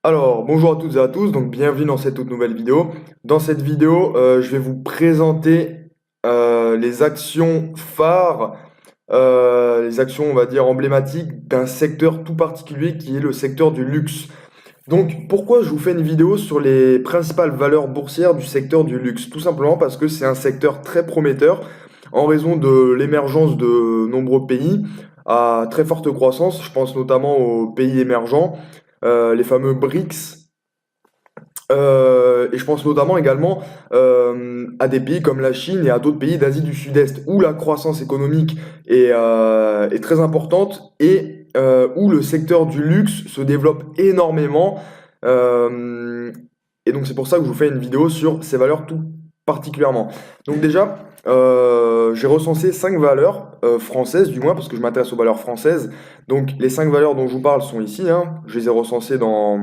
Alors, bonjour à toutes et à tous, donc bienvenue dans cette toute nouvelle vidéo. Dans cette vidéo, je vais vous présenter les actions phares, les actions, on va dire, emblématiques d'un secteur tout particulier qui est le secteur du luxe. Donc, pourquoi je vous fais une vidéo sur les principales valeurs boursières du secteur du luxe? Tout simplement parce que c'est un secteur très prometteur en raison de l'émergence de nombreux pays à très forte croissance. Je pense notamment aux pays émergents, les fameux BRICS. Et je pense notamment également à des pays comme la Chine et à d'autres pays d'Asie du Sud-Est où la croissance économique est très importante et où le secteur du luxe se développe énormément. Euh, et donc c'est pour ça que je vous fais une vidéo sur ces valeurs tout particulièrement. Donc déjà, j'ai recensé 5 valeurs françaises du moins parce que je m'intéresse aux valeurs françaises. Donc les 5 valeurs dont je vous parle sont ici, hein. Je les ai recensées dans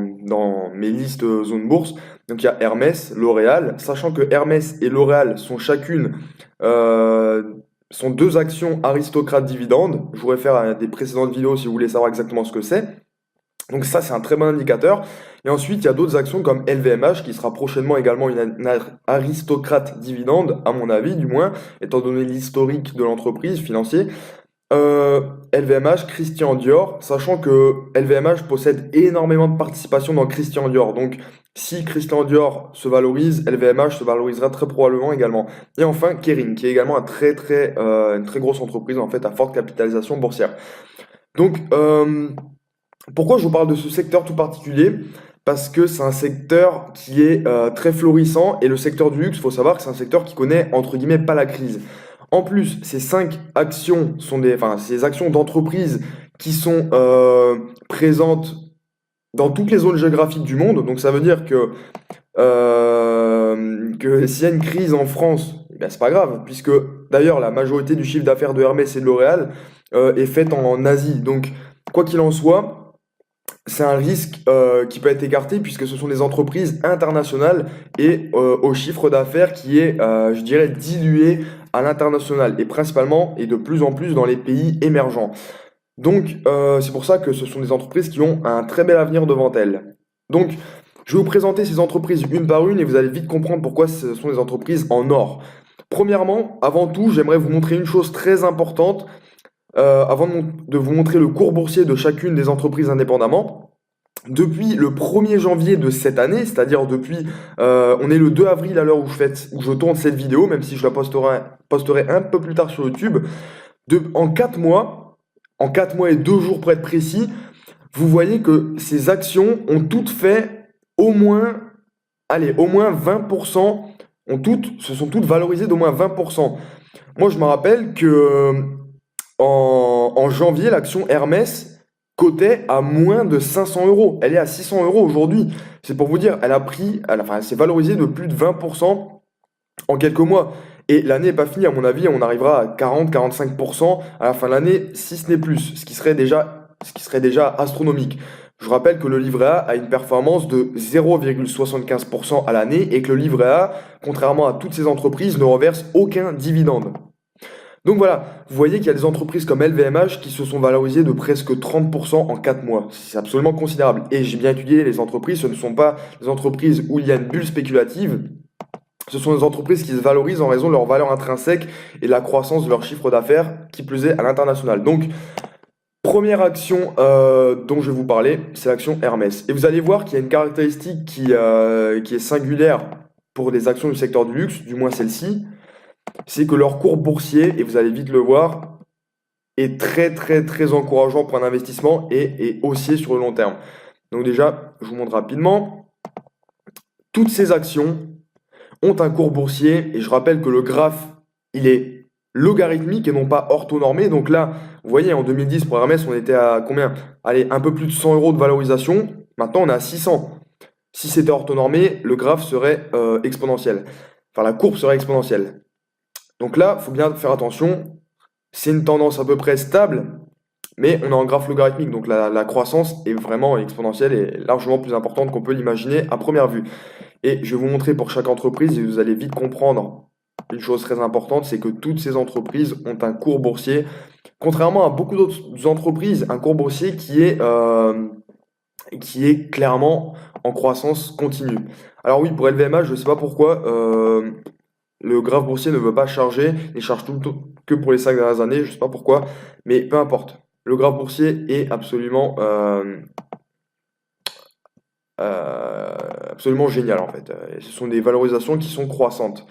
mes listes zone bourse. Donc il y a Hermès, L'Oréal, sachant que Hermès et L'Oréal sont chacune euh, sont deux actions aristocrates dividendes. Je vous réfère à des précédentes vidéos si vous voulez savoir exactement ce que c'est. Donc ça, c'est un très bon indicateur. Et ensuite, il y a d'autres actions comme LVMH qui sera prochainement également une aristocrate dividende, à mon avis du moins, étant donné l'historique de l'entreprise financier. LVMH, Christian Dior, sachant que LVMH possède énormément de participation dans Christian Dior. Donc, si Christian Dior se valorise, LVMH se valorisera très probablement également. Et enfin, Kering, qui est également une très grosse entreprise en fait à forte capitalisation boursière. Donc, pourquoi je vous parle de ce secteur tout particulier? Parce que c'est un secteur qui est très florissant et le secteur du luxe, il faut savoir que c'est un secteur qui connaît entre guillemets pas la crise. En plus, ces 5 actions enfin, ces actions d'entreprise qui sont présentes dans toutes les zones géographiques du monde. Donc ça veut dire que s'il y a une crise en France, eh ben, c'est pas grave, puisque d'ailleurs la majorité du chiffre d'affaires de Hermès et de L'Oréal est faite en Asie. Donc quoi qu'il en soit, c'est un risque qui peut être écarté puisque ce sont des entreprises internationales et au chiffre d'affaires qui est, je dirais, dilué à l'international et principalement et de plus en plus dans les pays émergents. Donc, c'est pour ça que ce sont des entreprises qui ont un très bel avenir devant elles. Donc, je vais vous présenter ces entreprises une par une et vous allez vite comprendre pourquoi ce sont des entreprises en or. Premièrement, avant tout, j'aimerais vous montrer une chose très importante avant de vous montrer le cours boursier de chacune des entreprises indépendamment. Depuis le 1er janvier de cette année, c'est-à-dire depuis, on est le 2 avril à l'heure où je tourne cette vidéo, même si je la posterai un peu plus tard sur YouTube, en 4 mois et 2 jours pour être précis, vous voyez que ces actions ont toutes fait au moins, allez, au moins 20%, se sont toutes valorisées d'au moins 20%. Moi, je me rappelle que en janvier, l'action Hermès cotait à moins de 500 euros. Elle est à 600 euros aujourd'hui. C'est pour vous dire, enfin, elle s'est valorisée de plus de 20% en quelques mois. Et l'année n'est pas finie, à mon avis, on arrivera à 40-45% à la fin de l'année, si ce n'est plus, ce qui serait déjà astronomique. Je vous rappelle que le livret A a une performance de 0,75% à l'année et que le livret A, contrairement à toutes ces entreprises, ne reverse aucun dividende. Donc voilà, vous voyez qu'il y a des entreprises comme LVMH qui se sont valorisées de presque 30% en 4 mois. C'est absolument considérable. Et j'ai bien étudié les entreprises, ce ne sont pas des entreprises où il y a une bulle spéculative, ce sont des entreprises qui se valorisent en raison de leur valeur intrinsèque et de la croissance de leur chiffre d'affaires, qui plus est à l'international. Donc, première action dont je vais vous parler, c'est l'action Hermès. Et vous allez voir qu'il y a une caractéristique qui est singulière pour des actions du secteur du luxe, du moins celle-ci, c'est que leur cours boursier, et vous allez vite le voir, est très très très encourageant pour un investissement et haussier sur le long terme. Donc déjà, je vous montre rapidement, toutes ces actions ont un cours boursier, et je rappelle que le graphe, il est logarithmique et non pas orthonormé. Donc là, vous voyez, en 2010, pour Hermès, on était à combien? Allez, un peu plus de 100 euros de valorisation. Maintenant, on est à 600. Si c'était orthonormé, le graphe serait exponentiel. Enfin, la courbe serait exponentielle. Donc là, il faut bien faire attention. C'est une tendance à peu près stable, mais on est en graphe logarithmique. Donc la croissance est vraiment exponentielle et largement plus importante qu'on peut l'imaginer à première vue. Et je vais vous montrer pour chaque entreprise, et vous allez vite comprendre une chose très importante, c'est que toutes ces entreprises ont un cours boursier, contrairement à beaucoup d'autres entreprises, un cours boursier et qui est clairement en croissance continue. Alors oui, pour LVMH, je ne sais pas pourquoi, le graphe boursier ne veut pas charger, il charge tout le temps que pour les 5 dernières années, je ne sais pas pourquoi, mais peu importe. Le graphe boursier est euh, absolument génial en fait. Et ce sont des valorisations qui sont croissantes.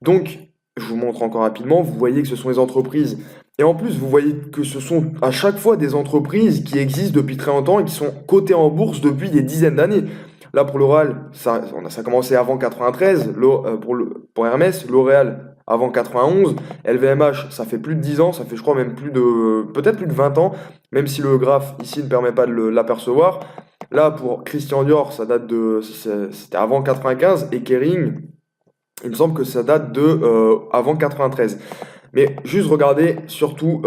Donc, je vous montre encore rapidement, vous voyez que ce sont les entreprises. Et en plus, vous voyez que ce sont à chaque fois des entreprises qui existent depuis très longtemps et qui sont cotées en bourse depuis des dizaines d'années. Là, pour L'Oréal, ça a commencé avant 93. Pour Hermès, L'Oréal avant 91. LVMH, ça fait plus de 10 ans. Ça fait, je crois, même peut-être plus de 20 ans. Même si le graphe ici ne permet pas de l'apercevoir. Là, pour Christian Dior, c'était avant 95. Et Kering, il me semble que ça date de avant 93. Mais juste regardez surtout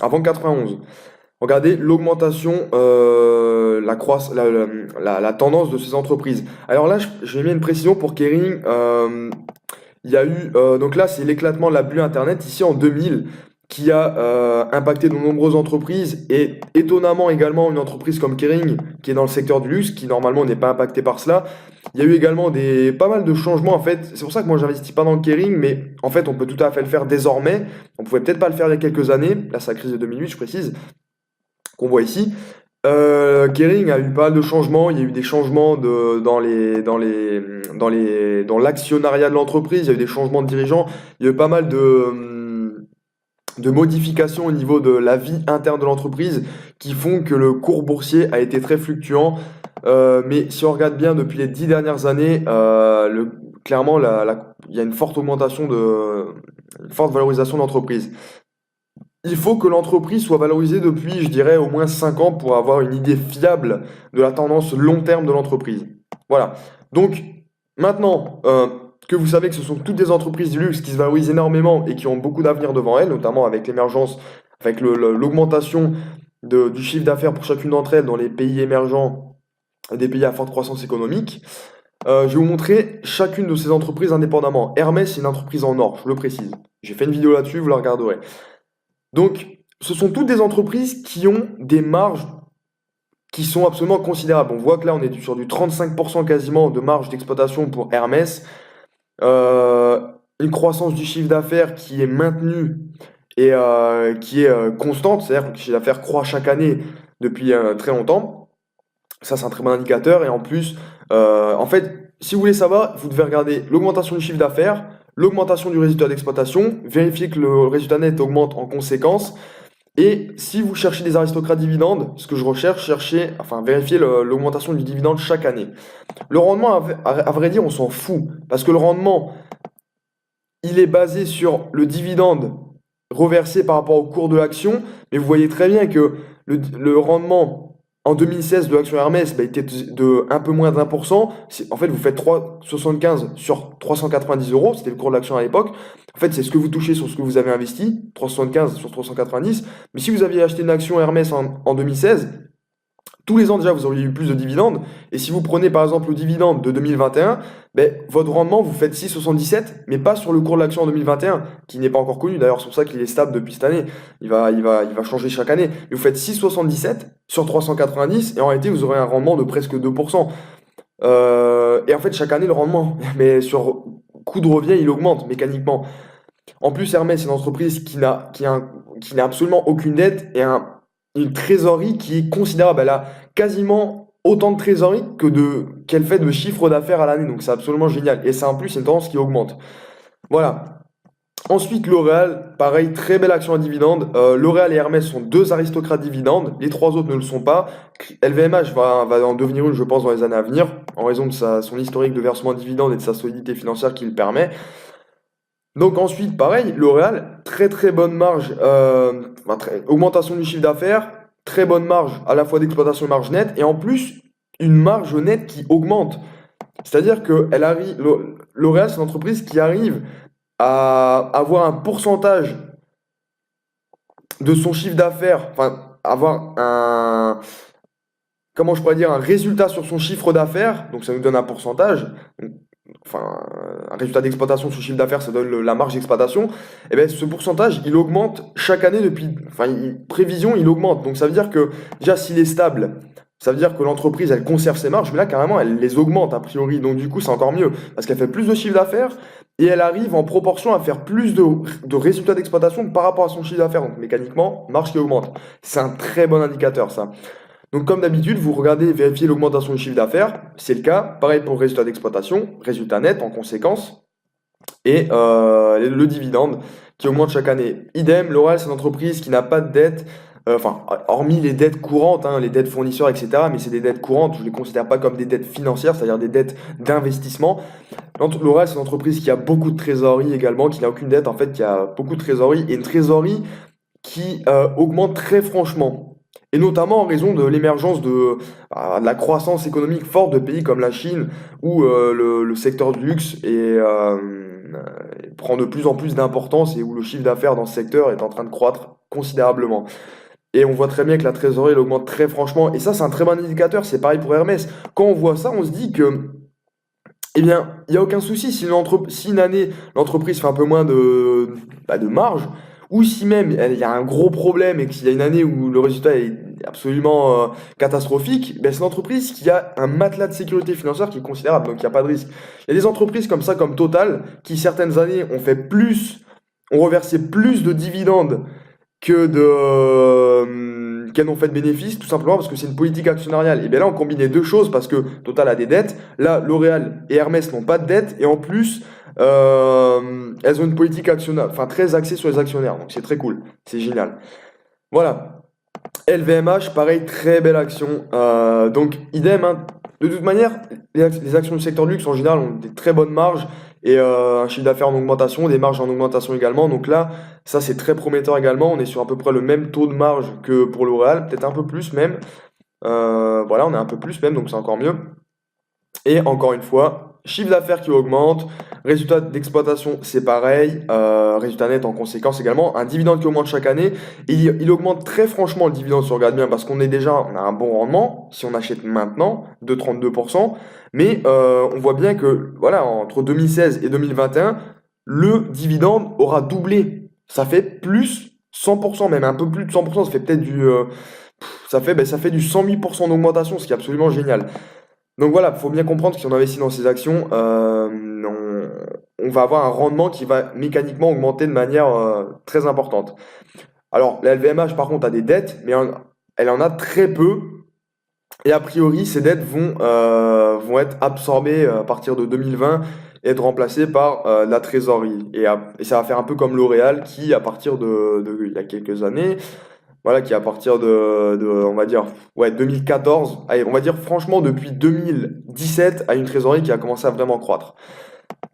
avant 91. Regardez l'augmentation, la tendance de ces entreprises. Alors là, je vais mettre une précision pour Kering. Il y a eu, donc là, c'est l'éclatement de la bulle Internet ici en 2000 qui a impacté de nombreuses entreprises et étonnamment également une entreprise comme Kering qui est dans le secteur du luxe qui normalement n'est pas impactée par cela. Il y a eu également pas mal de changements en fait. C'est pour ça que moi j'investis pas dans le Kering, mais en fait on peut tout à fait le faire désormais. On pouvait peut-être pas le faire il y a quelques années. Là, c'est la crise de 2008, je précise, qu'on voit ici. Kering a eu pas mal de changements. Il y a eu des changements dans l'actionnariat de l'entreprise. Il y a eu des changements de dirigeants. Il y a eu pas mal de modifications au niveau de la vie interne de l'entreprise qui font que le cours boursier a été très fluctuant. Mais si on regarde bien depuis les 10 dernières années, clairement, il y a une forte une forte valorisation de l'entreprise. Il faut que l'entreprise soit valorisée depuis, je dirais, au moins 5 ans pour avoir une idée fiable de la tendance long terme de l'entreprise. Voilà. Donc, maintenant que vous savez que ce sont toutes des entreprises du luxe qui se valorisent énormément et qui ont beaucoup d'avenir devant elles, notamment avec l'émergence, avec l'augmentation du chiffre d'affaires pour chacune d'entre elles dans les pays émergents et des pays à forte croissance économique, je vais vous montrer chacune de ces entreprises indépendamment. Hermès, c'est une entreprise en or, je le précise. J'ai fait une vidéo là-dessus, vous la regarderez. Donc, ce sont toutes des entreprises qui ont des marges qui sont absolument considérables. On voit que là, on est sur du 35% quasiment de marge d'exploitation pour Hermès. Une croissance du chiffre d'affaires qui est maintenue et qui est constante, c'est-à-dire que le chiffre d'affaires croît chaque année depuis très longtemps. Ça, c'est un très bon indicateur. Et en plus, en fait, si vous voulez savoir, vous devez regarder l'augmentation du chiffre d'affaires, l'augmentation du résultat d'exploitation, vérifier que le résultat net augmente en conséquence. Et si vous cherchez des aristocrates dividendes, ce que je recherche, vérifier l'augmentation du dividende chaque année. Le rendement, à vrai dire, on s'en fout. Parce que le rendement, il est basé sur le dividende reversé par rapport au cours de l'action. Mais vous voyez très bien que le rendement en 2016 de l'action Hermès était de un peu moins d'1%. En fait, vous faites 3,75 sur 390 euros. C'était le cours de l'action à l'époque. En fait, c'est ce que vous touchez sur ce que vous avez investi. 3,75 sur 390. Mais si vous aviez acheté une action Hermès en 2016, tous les ans déjà, vous auriez eu plus de dividendes. Et si vous prenez par exemple le dividende de 2021, votre rendement, vous faites 6,77, mais pas sur le cours de l'action en 2021, qui n'est pas encore connu. D'ailleurs, c'est pour ça qu'il est stable depuis cette année. Il va changer chaque année. Mais vous faites 6,77 sur 390, et en réalité, vous aurez un rendement de presque 2%. Et en fait, chaque année, le rendement, mais sur coût de revient, il augmente mécaniquement. En plus, Hermès, c'est une entreprise qui n'a absolument aucune dette et une trésorerie qui est considérable. Elle a quasiment autant de trésorerie qu'elle fait de chiffre d'affaires à l'année. Donc c'est absolument génial. Et c'est en plus une tendance qui augmente. Voilà. Ensuite, L'Oréal, pareil, très belle action à dividende. L'Oréal et Hermès sont deux aristocrates dividendes. Les trois autres ne le sont pas. LVMH va en devenir une, je pense, dans les années à venir, en raison de son historique de versement de dividendes et de sa solidité financière qui le permet. Donc ensuite, pareil, L'Oréal, très très bonne marge, augmentation du chiffre d'affaires, très bonne marge à la fois d'exploitation et marge nette, et en plus, une marge nette qui augmente. C'est-à-dire que L'Oréal, c'est une entreprise qui arrive à avoir un pourcentage de son chiffre d'affaires, enfin, avoir comment je pourrais dire, un résultat sur son chiffre d'affaires, donc ça nous donne un pourcentage. enfin, un résultat d'exploitation sur chiffre d'affaires, ça donne la marge d'exploitation, et bien ce pourcentage, il augmente chaque année depuis, enfin, prévision, il augmente. Donc ça veut dire que, déjà, s'il est stable, ça veut dire que l'entreprise, elle conserve ses marges, mais là, carrément, elle les augmente, a priori. Donc du coup, c'est encore mieux, parce qu'elle fait plus de chiffre d'affaires, et elle arrive en proportion à faire plus de résultats d'exploitation par rapport à son chiffre d'affaires. Donc mécaniquement, marge qui augmente. C'est un très bon indicateur, ça. Donc, comme d'habitude, vous regardez et vérifiez l'augmentation du chiffre d'affaires. C'est le cas. Pareil pour le résultat d'exploitation, résultat net en conséquence, et le dividende qui augmente chaque année. Idem, L'Oréal, c'est une entreprise qui n'a pas de dette, enfin, hormis les dettes courantes, hein, les dettes fournisseurs, etc., mais c'est des dettes courantes, je ne les considère pas comme des dettes financières, c'est-à-dire des dettes d'investissement. L'Oréal, c'est une entreprise qui a beaucoup de trésorerie également, qui n'a aucune dette, en fait, qui a beaucoup de trésorerie, et une trésorerie qui augmente très franchement. Et notamment en raison de l'émergence de la croissance économique forte de pays comme la Chine, où le secteur du luxe prend de plus en plus d'importance et où le chiffre d'affaires dans ce secteur est en train de croître considérablement. Et on voit très bien que la trésorerie elle augmente très franchement. Et ça, c'est un très bon indicateur. C'est pareil pour Hermès. Quand on voit ça, on se dit que, eh bien, il n'y a aucun souci si une année, l'entreprise fait un peu moins de marge, ou si même il y a un gros problème et qu'il y a une année où le résultat est absolument catastrophique, ben, c'est l'entreprise qui a un matelas de sécurité financière qui est considérable, donc il n'y a pas de risque. Il y a des entreprises comme ça, comme Total, qui certaines années ont reversé plus de dividendes qu'elles n'ont fait de bénéfices, tout simplement parce que c'est une politique actionnariale. Et bien là, on combine les deux choses parce que Total a des dettes. Là, L'Oréal et Hermès n'ont pas de dettes. Et en plus, elles ont une politique actionnariale, enfin très axée sur les actionnaires. Donc c'est très cool. C'est génial. Voilà. LVMH, pareil, très belle action. Donc, idem, hein. De toute manière, les actions du secteur du luxe en général ont des très bonnes marges et un chiffre d'affaires en augmentation, des marges en augmentation également. Donc là, ça c'est très prometteur également. On est sur à peu près le même taux de marge que pour L'Oréal, peut-être un peu plus même. Voilà, on est un peu plus même, donc c'est encore mieux. Et encore une fois, chiffre d'affaires qui augmente, résultat d'exploitation c'est pareil, résultat net en conséquence également, un dividende qui augmente chaque année. Et il augmente très franchement le dividende si on regarde bien parce on a un bon rendement si on achète maintenant de 32%. Mais on voit bien que voilà, entre 2016 et 2021, le dividende aura doublé. Ça fait plus 100%, même un peu plus de 100%, ça fait peut-être ça fait du 108% d'augmentation, ce qui est absolument génial. Donc voilà, il faut bien comprendre que si on investit dans ces actions, on va avoir un rendement qui va mécaniquement augmenter de manière très importante. Alors, la LVMH, par contre, a des dettes, mais elle en a très peu. Et a priori, ces dettes vont être absorbées à partir de 2020 et être remplacées par la trésorerie. Et ça va faire un peu comme L'Oréal qui, à partir il y a quelques années, voilà, qui à partir on va dire, ouais, 2014, allez, on va dire franchement depuis 2017, a une trésorerie qui a commencé à vraiment croître.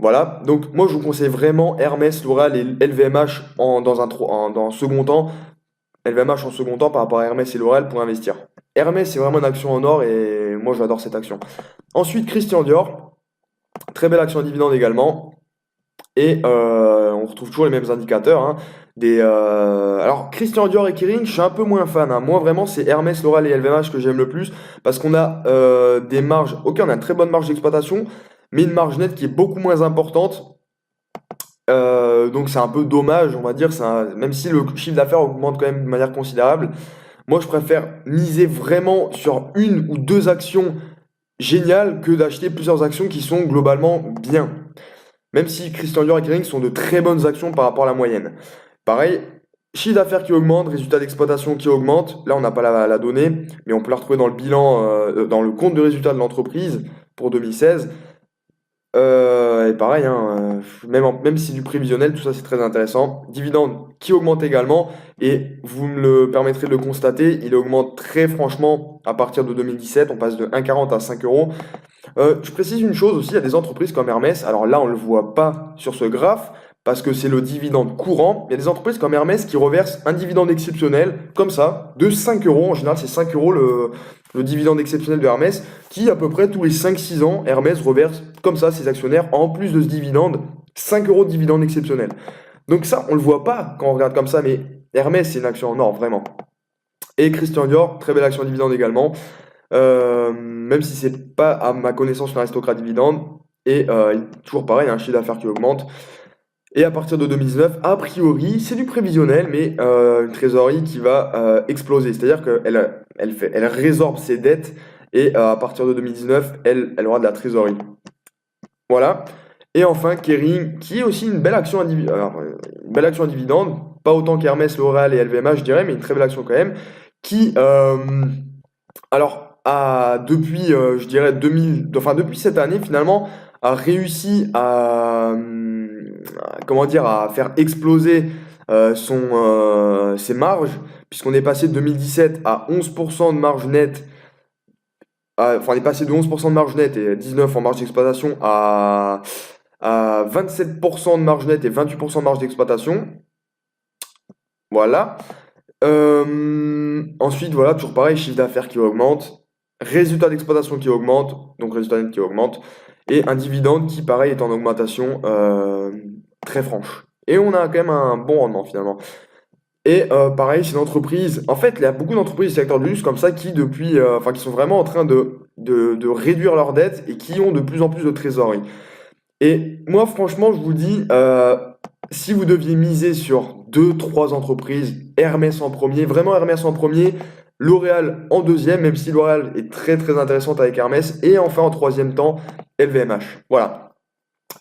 Voilà, donc moi je vous conseille vraiment Hermès, L'Oréal et LVMH dans un second temps. LVMH en second temps par rapport à Hermès et L'Oréal pour investir. Hermès, c'est vraiment une action en or et moi j'adore cette action. Ensuite, Christian Dior, très belle action à dividende également. Et on retrouve toujours les mêmes indicateurs, hein. Alors, Christian Dior et Kering, je suis un peu moins fan, hein. Moi, vraiment, c'est Hermès, L'Oréal et LVMH que j'aime le plus parce qu'on a des marges. Ok, on a une très bonne marge d'exploitation, mais une marge nette qui est beaucoup moins importante. Donc, c'est un peu dommage, on va dire. Même si le chiffre d'affaires augmente quand même de manière considérable, moi, je préfère miser vraiment sur une ou deux actions géniales que d'acheter plusieurs actions qui sont globalement bien. Même si Christian Dior et Kering sont de très bonnes actions par rapport à la moyenne. Pareil, chiffre d'affaires qui augmente, résultat d'exploitation qui augmente. Là, on n'a pas la donnée, mais on peut la retrouver dans le bilan, dans le compte de résultat de l'entreprise pour 2016. Et pareil, hein, même si du prévisionnel, tout ça c'est très intéressant. Dividende qui augmente également, et vous me le permettrez de le constater, il augmente très franchement à partir de 2017. On passe de 1,40 à 5 euros. Je précise une chose aussi, il y a des entreprises comme Hermès, alors là on ne le voit pas sur ce graphe, parce que c'est le dividende courant. Il y a des entreprises comme Hermès qui reversent un dividende exceptionnel, comme ça, de 5 euros. En général, c'est 5 euros le dividende exceptionnel de Hermès, qui à peu près tous les 5-6 ans, Hermès reverse comme ça ses actionnaires, en plus de ce dividende, 5 euros de dividende exceptionnel. Donc ça, on ne le voit pas quand on regarde comme ça, mais Hermès, c'est une action en or, vraiment. Et Christian Dior, très belle action dividende également. Même si c'est pas à ma connaissance une aristocrate dividende. Et toujours pareil, un chiffre d'affaires qui augmente. Et à partir de 2019, a priori, c'est du prévisionnel, mais une trésorerie qui va exploser. C'est-à-dire elle résorbe ses dettes et à partir de 2019, elle aura de la trésorerie. Voilà. Et enfin, Kering, qui est aussi une belle action, une belle action à dividende, pas autant qu'Hermès, L'Oréal et LVMH, je dirais, mais une très belle action quand même, qui, alors, depuis, je dirais, depuis cette année, finalement, a réussi comment dire, à faire exploser ses marges, puisqu'on est passé de 2017 à 11% de marge nette, enfin, on est passé de 11% de marge nette et 19% en marge d'exploitation à 27% de marge nette et 28% de marge d'exploitation. Voilà. Ensuite, voilà, toujours pareil, chiffre d'affaires qui augmente, résultat d'exploitation qui augmente, donc résultat net qui augmente, et un dividende qui, pareil, est en augmentation très franche. Et on a quand même un bon rendement finalement. Et pareil, c'est une entreprise. En fait, il y a beaucoup d'entreprises du secteur du luxe comme ça qui, qui sont vraiment en train de réduire leurs dettes et qui ont de plus en plus de trésorerie. Et moi, franchement, je vous dis, si vous deviez miser sur deux, trois entreprises, Hermès en premier, vraiment Hermès en premier, L'Oréal en deuxième, même si L'Oréal est très très intéressante avec Hermès, et enfin en troisième temps, LVMH. Voilà.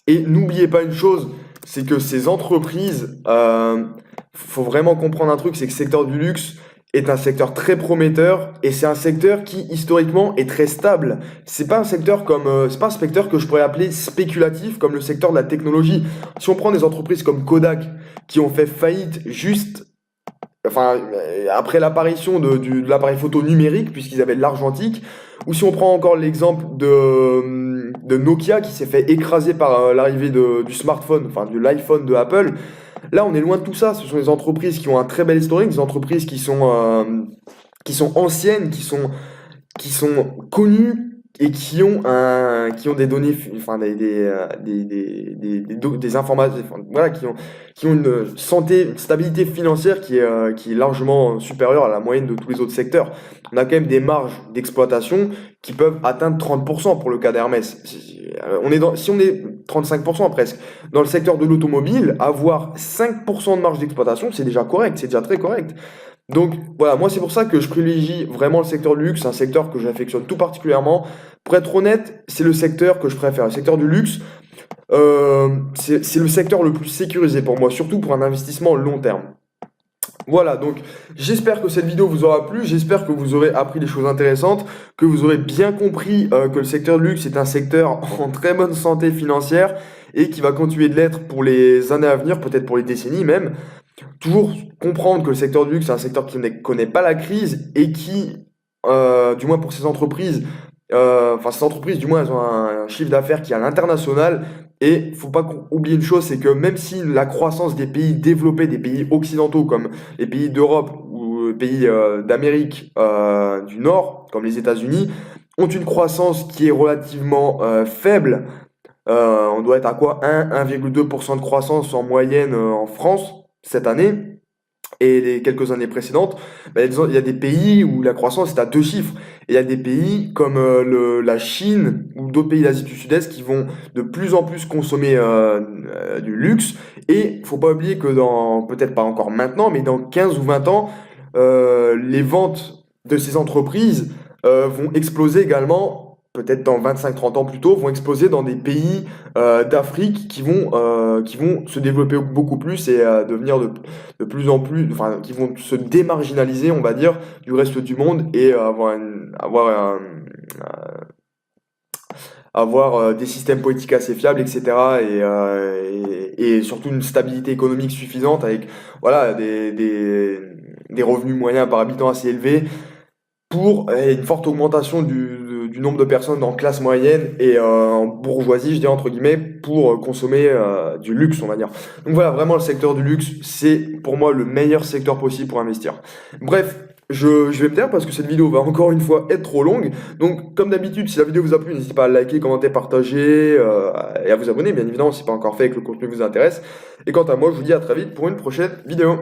Et n'oubliez pas une chose, c'est que ces entreprises, faut vraiment comprendre un truc, c'est que le secteur du luxe est un secteur très prometteur et c'est un secteur qui historiquement est très stable. C'est pas un secteur que je pourrais appeler spéculatif comme le secteur de la technologie. Si on prend des entreprises comme Kodak qui ont fait faillite après l'apparition de l'appareil photo numérique puisqu'ils avaient de l'argentique, ou si on prend encore l'exemple de Nokia qui s'est fait écraser par l'arrivée du smartphone, enfin de l'iPhone de Apple. Là, on est loin de tout ça. Ce sont des entreprises qui ont un très bel historique, des entreprises qui sont anciennes, qui sont connues et qui ont des données, enfin des informations, enfin, voilà, qui ont une santé, une stabilité financière qui est largement supérieure à la moyenne de tous les autres secteurs. On a quand même des marges d'exploitation qui peuvent atteindre 30% pour le cas d'Hermès. Si on est 35% presque. Dans le secteur de l'automobile, avoir 5% de marge d'exploitation, c'est déjà correct, c'est déjà très correct. Donc voilà, moi c'est pour ça que je privilégie vraiment le secteur du luxe, c'est un secteur que j'affectionne tout particulièrement. Pour être honnête, c'est le secteur que je préfère. Le secteur du luxe, c'est le secteur le plus sécurisé pour moi, surtout pour un investissement long terme. Voilà, donc j'espère que cette vidéo vous aura plu, j'espère que vous aurez appris des choses intéressantes, que vous aurez bien compris que le secteur du luxe est un secteur en très bonne santé financière et qui va continuer de l'être pour les années à venir, peut-être pour les décennies même. Toujours comprendre que le secteur du luxe, c'est un secteur qui ne connaît pas la crise et qui, du moins pour ces entreprises, ces entreprises, du moins, elles ont un chiffre d'affaires qui est à l'international. Et faut pas oublier une chose, c'est que même si la croissance des pays développés, des pays occidentaux comme les pays d'Europe ou les pays d'Amérique du Nord, comme les États-Unis, ont une croissance qui est relativement faible, on doit être à quoi? 1,2% de croissance en moyenne en France cette année et les quelques années précédentes. Il y a des pays où la croissance est à deux chiffres. Et il y a des pays comme la Chine ou d'autres pays d'Asie du Sud-Est qui vont de plus en plus consommer du luxe. Et faut pas oublier que peut-être pas encore maintenant, mais dans 15 ou 20 ans, les ventes de ces entreprises vont exploser également, peut-être dans 25-30 ans plus tôt, vont exploser dans des pays d'Afrique qui vont se développer beaucoup plus et devenir de plus en plus, enfin, qui vont se démarginaliser, on va dire, du reste du monde et avoir des systèmes politiques assez fiables, etc. Et surtout une stabilité économique suffisante avec voilà, des revenus moyens par habitant assez élevés pour une forte augmentation du nombre de personnes en classe moyenne et en bourgeoisie, je dirais entre guillemets, pour consommer du luxe, on va dire. Donc voilà, vraiment le secteur du luxe, c'est pour moi le meilleur secteur possible pour investir. Bref, je vais me taire parce que cette vidéo va encore une fois être trop longue. Donc comme d'habitude, si la vidéo vous a plu, n'hésitez pas à liker, commenter, partager et à vous abonner, bien évidemment, si ce n'est pas encore fait et que le contenu vous intéresse. Et quant à moi, je vous dis à très vite pour une prochaine vidéo.